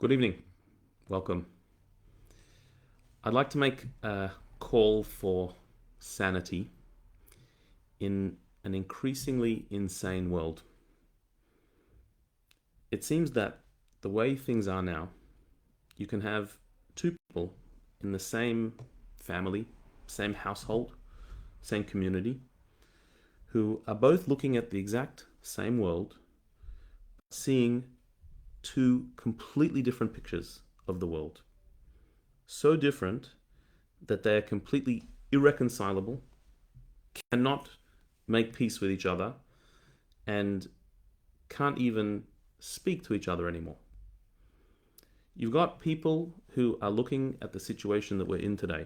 Good evening. Welcome. I'd like to make a call for sanity in an increasingly insane world. It seems that the way things are now, you can have two people in the same family, same household, same community, who are both looking at the exact same world, seeing two completely different pictures of the world. So different that they are completely irreconcilable, cannot make peace with each other, and can't even speak to each other anymore. You've got people who are looking at the situation that we're in today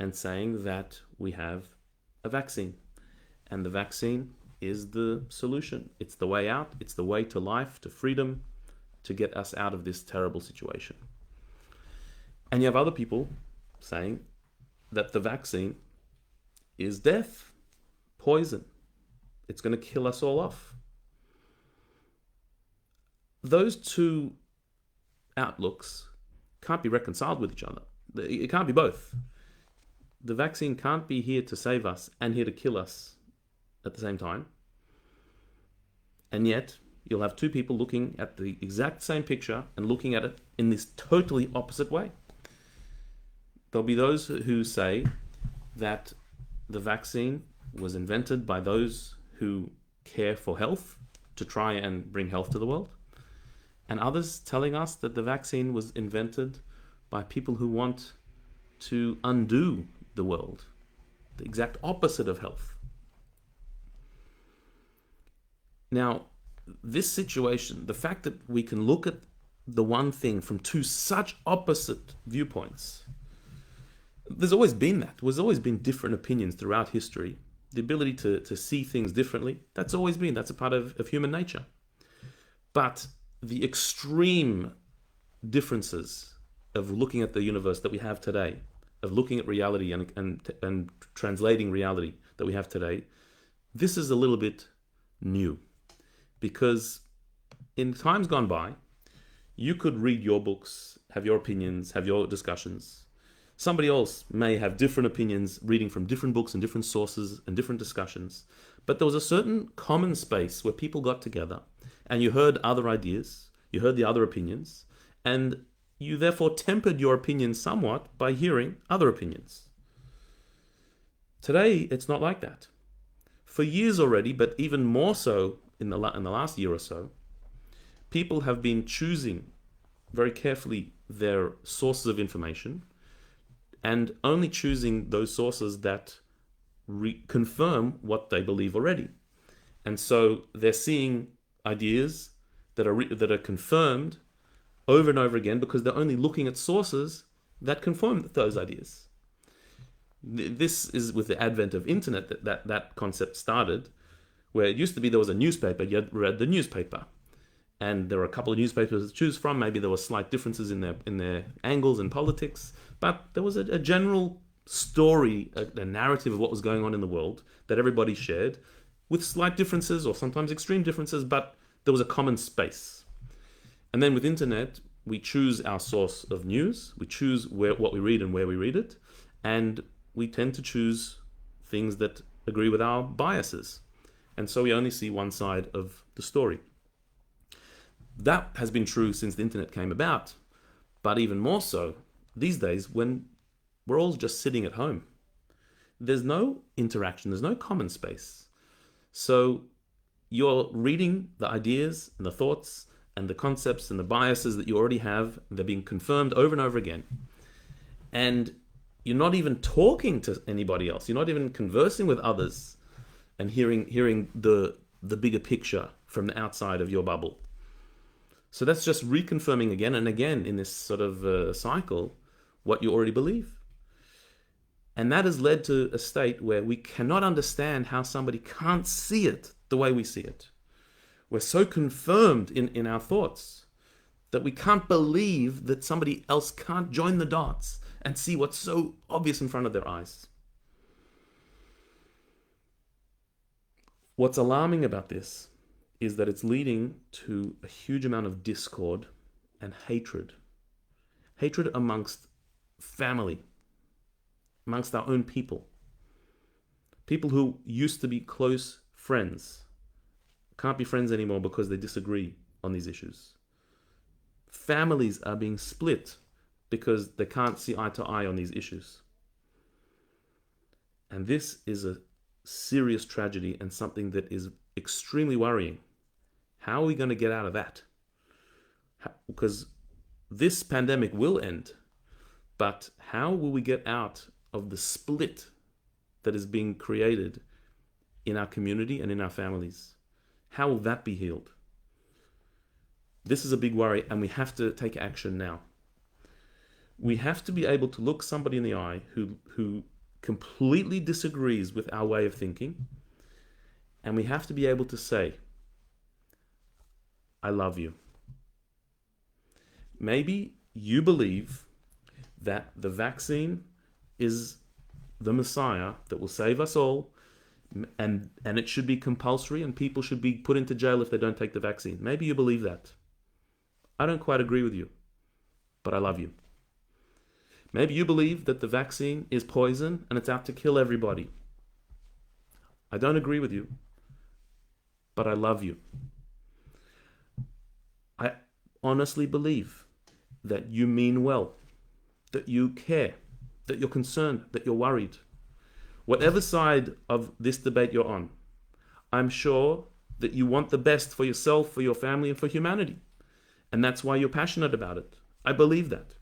and saying that we have a vaccine, and the vaccine is the solution. It's the way out. It's the way to life, to freedom, to get us out of this terrible situation. And you have other people saying that the vaccine is death, poison. It's going to kill us all off. Those two outlooks can't be reconciled with each other. It can't be both. The vaccine can't be here to save us and here to kill us at the same time. And yet, you'll have two people looking at the exact same picture and looking at it in this totally opposite way. There'll be those who say that the vaccine was invented by those who care for health to try and bring health to the world, and others telling us that the vaccine was invented by people who want to undo the world, the exact opposite of health. Now, this situation, the fact that we can look at the one thing from two such opposite viewpoints, there's always been that. There's always been different opinions throughout history. The ability to see things differently, that's always been. That's a part of human nature. But the extreme differences of looking at the universe that we have today, of looking at reality and translating reality that we have today, this is a little bit new. Because in times gone by, you could read your books, have your opinions, have your discussions. Somebody else may have different opinions, reading from different books and different sources and different discussions. But there was a certain common space where people got together and you heard other ideas, you heard the other opinions, and you therefore tempered your opinion somewhat by hearing other opinions. Today, it's not like that. For years already, but even more so in the last year or so, people have been choosing very carefully their sources of information and only choosing those sources that confirm what they believe already. And so they're seeing ideas that are confirmed over and over again because they're only looking at sources that confirm those ideas. This is with the advent of internet that concept started, where it used to be there was a newspaper, you read the newspaper. And there were a couple of newspapers to choose from. Maybe there were slight differences in their angles and politics, but there was a general story, a narrative of what was going on in the world that everybody shared, with slight differences or sometimes extreme differences, but there was a common space. And then with internet, we choose our source of news, we choose what we read and where we read it, and we tend to choose things that agree with our biases. And so we only see one side of the story. That has been true since the internet came about, but even more so these days when we're all just sitting at home. There's no interaction, there's no common space. So you're reading the ideas and the thoughts and the concepts and the biases that you already have. They're being confirmed over and over again. And you're not even talking to anybody else. You're not even conversing with others and hearing the bigger picture from the outside of your bubble. So that's just reconfirming again and again in this sort of cycle what you already believe. And that has led to a state where we cannot understand how somebody can't see it the way we see it. We're so confirmed in our thoughts that we can't believe that somebody else can't join the dots and see what's so obvious in front of their eyes. What's alarming about this is that it's leading to a huge amount of discord and hatred. Hatred amongst family, amongst our own people. People who used to be close friends can't be friends anymore because they disagree on these issues. Families are being split because they can't see eye to eye on these issues. And this is a serious tragedy and something that is extremely worrying. How are we going to get out of that? Because this pandemic will end, but how will we get out of the split that is being created in our community and in our families? How will that be healed? This is a big worry, and we have to take action now. We have to be able to look somebody in the eye who completely disagrees with our way of thinking, and we have to be able to say, I love you. Maybe you believe that the vaccine is the Messiah that will save us all, and it should be compulsory and people should be put into jail if they don't take the vaccine. Maybe you believe that. I don't quite agree with you, but I love you. Maybe you believe that the vaccine is poison and it's out to kill everybody. I don't agree with you, but I love you. I honestly believe that you mean well, that you care, that you're concerned, that you're worried. Whatever side of this debate you're on, I'm sure that you want the best for yourself, for your family, and for humanity. And that's why you're passionate about it. I believe that.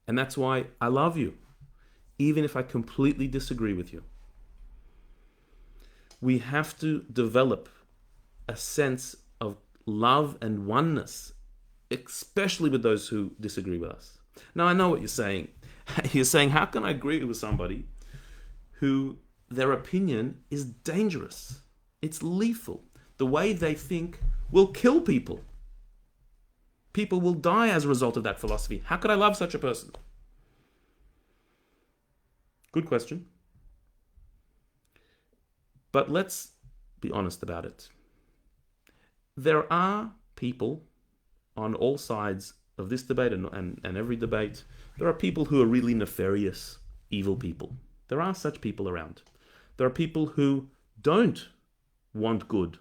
And that's why I love you, even if I completely disagree with you. We have to develop a sense of love and oneness, especially with those who disagree with us. Now, I know what you're saying. You're saying, how can I agree with somebody who their opinion is dangerous? It's lethal. The way they think will kill people. People will die as a result of that philosophy. How could I love such a person? Good question. But let's be honest about it. There are people on all sides of this debate and every debate. There are people who are really nefarious, evil people. There are such people around. There are people who don't want good.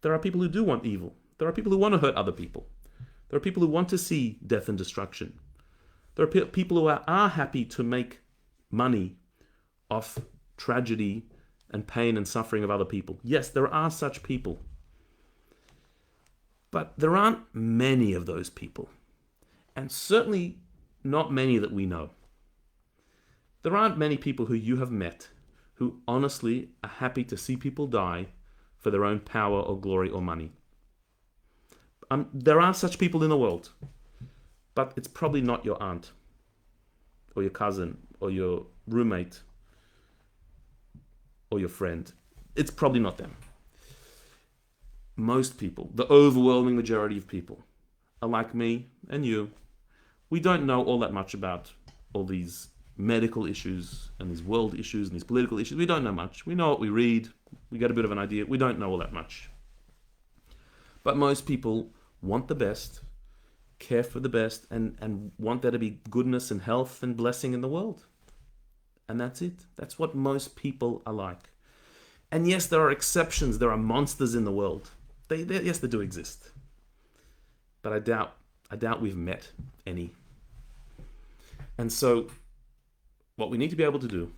There are people who do want evil. There are people who want to hurt other people. There are people who want to see death and destruction. There are people who are happy to make money off tragedy and pain and suffering of other people. Yes, there are such people. But there aren't many of those people. And certainly not many that we know. There aren't many people who you have met who honestly are happy to see people die for their own power or glory or money. There are such people in the world, but it's probably not your aunt or your cousin or your roommate or your friend. It's probably not them. Most people, the overwhelming majority of people, are like me and you. We don't know all that much about all these medical issues and these world issues and these political issues. We don't know much. We know what we read. We get a bit of an idea. We don't know all that much. But most people want the best, care for the best, and want there to be goodness and health and blessing in the world. And that's it. That's what most people are like. And yes, there are exceptions. There are monsters in the world. Yes, they do exist. But I doubt we've met any. And so what we need to be able to do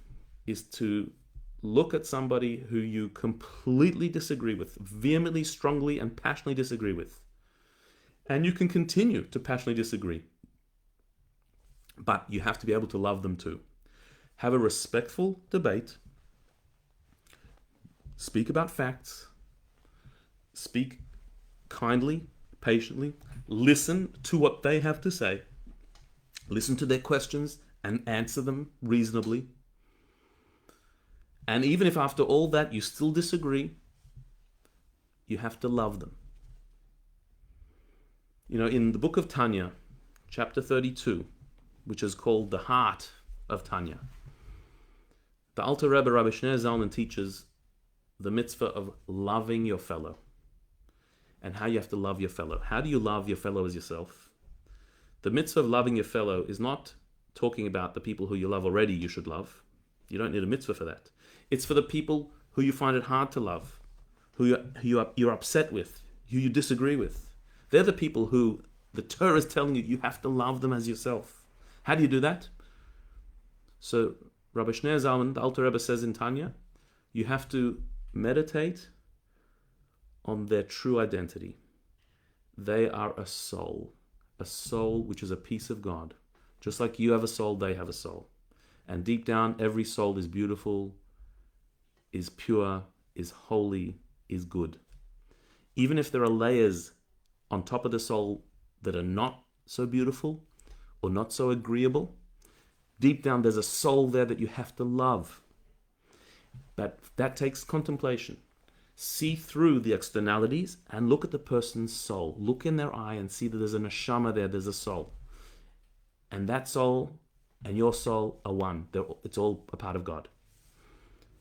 is to look at somebody who you completely disagree with, vehemently, strongly, and passionately disagree with. And you can continue to passionately disagree. But you have to be able to love them too. Have a respectful debate. Speak about facts. Speak kindly, patiently. Listen to what they have to say. Listen to their questions and answer them reasonably. And even if after all that you still disagree, you have to love them. You know, in the book of Tanya, chapter 32, which is called the heart of Tanya, the Alter Rebbe, Rabbi Shneur Zalman, teaches the mitzvah of loving your fellow. and how you have to love your fellow. How do you love your fellow as yourself? The mitzvah of loving your fellow is not talking about the people who you love already you should love. You don't need a mitzvah for that. It's for the people who you find it hard to love, who you're upset with, who you disagree with. They're the people who the Torah is telling you have to love them as yourself. How do you do that? So Rabbi Shneur Zalman, the Alter Rebbe, says in Tanya, you have to meditate on their true identity. They are a soul which is a piece of God. Just like you have a soul, they have a soul. And deep down, every soul is beautiful, is pure, is holy, is good. Even if there are layers on top of the soul that are not so beautiful or not so agreeable, deep down there's a soul there that you have to love. But that takes contemplation. See through the externalities and look at the person's soul. Look in their eye and see that there's a neshama there, there's a soul. And that soul and your soul are one. It's all a part of God.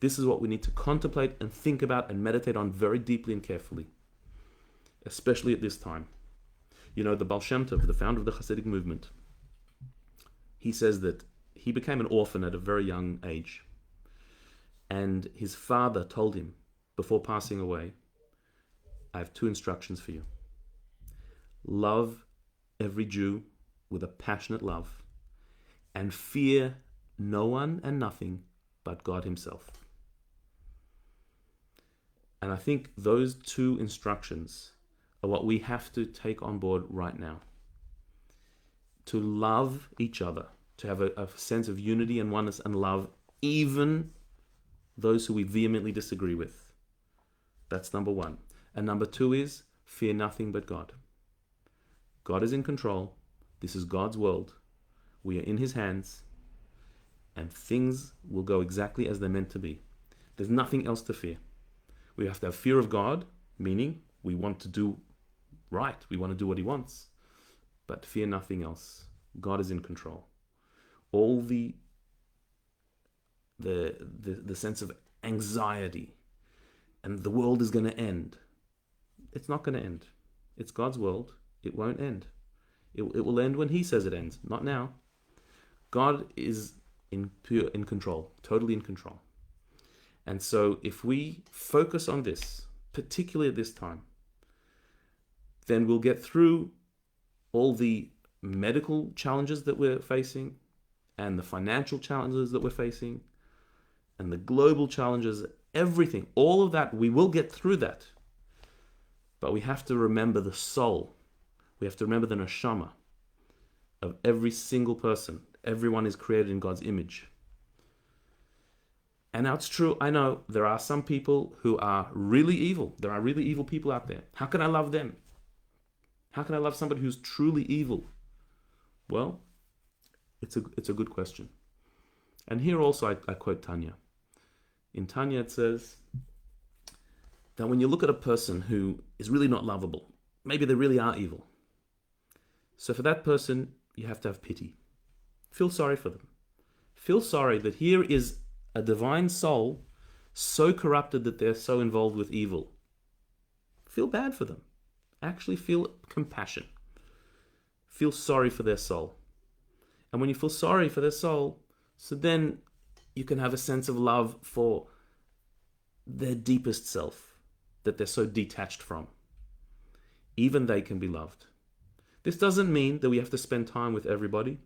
This is what we need to contemplate and think about and meditate on very deeply and carefully, especially at this time. You know, the Baal Shem Tov, the founder of the Hasidic movement, he says that he became an orphan at a very young age. And his father told him, before passing away, I have two instructions for you. Love every Jew with a passionate love, and fear no one and nothing but God himself. And I think those two instructions are what we have to take on board right now. To love each other, to have a sense of unity and oneness and love, even those who we vehemently disagree with. That's number one. And number two is, fear nothing but God. God is in control. This is God's world. We are in his hands. And things will go exactly as they're meant to be. There's nothing else to fear. We have to have fear of God, meaning we want to do right. We want to do what he wants. But fear nothing else. God is in control. All the sense of anxiety and the world is going to end. It's not going to end. It's God's world. It won't end. It will end when he says it ends, not now. God is in control, totally in control. And so if we focus on this, particularly at this time, then we'll get through all the medical challenges that we're facing and the financial challenges that we're facing and the global challenges, everything, all of that, we will get through that. But we have to remember the soul. We have to remember the neshama of every single person. Everyone is created in God's image. And now it's true, I know there are some people who are really evil. There are really evil people out there. How can I love them? How can I love somebody who's truly evil? Well, it's a good question. And here also I quote Tanya. In Tanya it says that when you look at a person who is really not lovable, maybe they really are evil. So for that person, you have to have pity. Feel sorry for them. Feel sorry that here is a divine soul so corrupted that they're so involved with evil. Feel bad for them. Actually feel compassion. Feel sorry for their soul. And when you feel sorry for their soul, so then you can have a sense of love for their deepest self that they're so detached from. Even they can be loved. This doesn't mean that we have to spend time with everybody.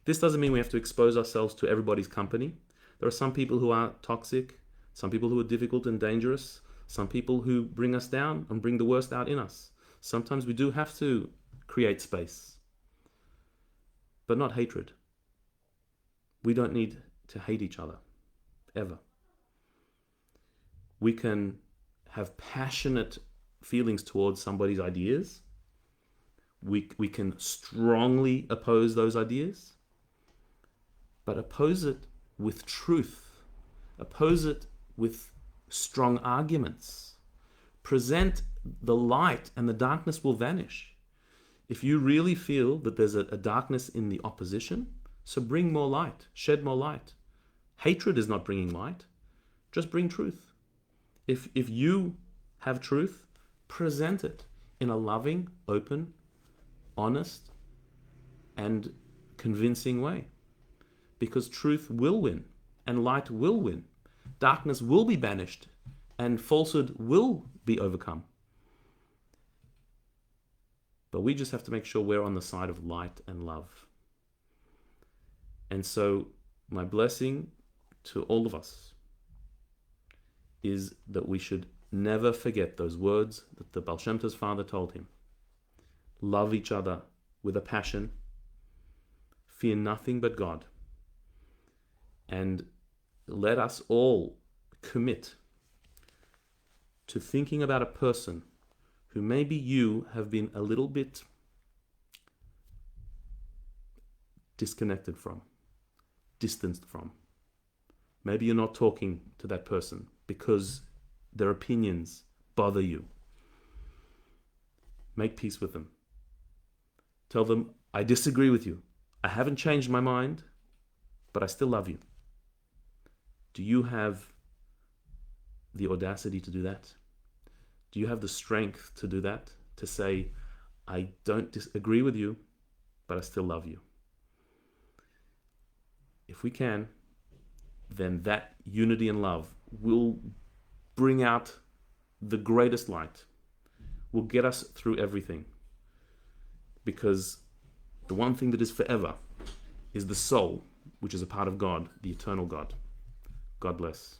This doesn't mean we have to expose ourselves to everybody's company. There are some people who are toxic, some people who are difficult and dangerous, some people who bring us down and bring the worst out in us. Sometimes we do have to create space, but not hatred. We don't need to hate each other, ever. We can have passionate feelings towards somebody's ideas. We can strongly oppose those ideas, but oppose it with truth. Oppose it with strong arguments. Present the light and the darkness will vanish. If you really feel that there's a darkness in the opposition, so bring more light, shed more light. Hatred is not bringing light. Just bring truth. If you have truth, present it. in a loving, open, honest, and convincing way. Because truth will win, and light will win. Darkness will be banished, and falsehood will be overcome. But we just have to make sure we're on the side of light and love. And so my blessing to all of us is that we should never forget those words that the Baal Shem Tov's father told him. Love each other with a passion. Fear nothing but God. And let us all commit to thinking about a person who maybe you have been a little bit disconnected from, distanced from. Maybe you're not talking to that person because their opinions bother you. Make peace with them. Tell them, I disagree with you. I haven't changed my mind, but I still love you. Do you have the audacity to do that? Do you have the strength to do that? To say, I don't disagree with you, but I still love you. If we can, then that unity and love will bring out the greatest light, will get us through everything. Because the one thing that is forever is the soul, which is a part of God, the eternal God. God bless.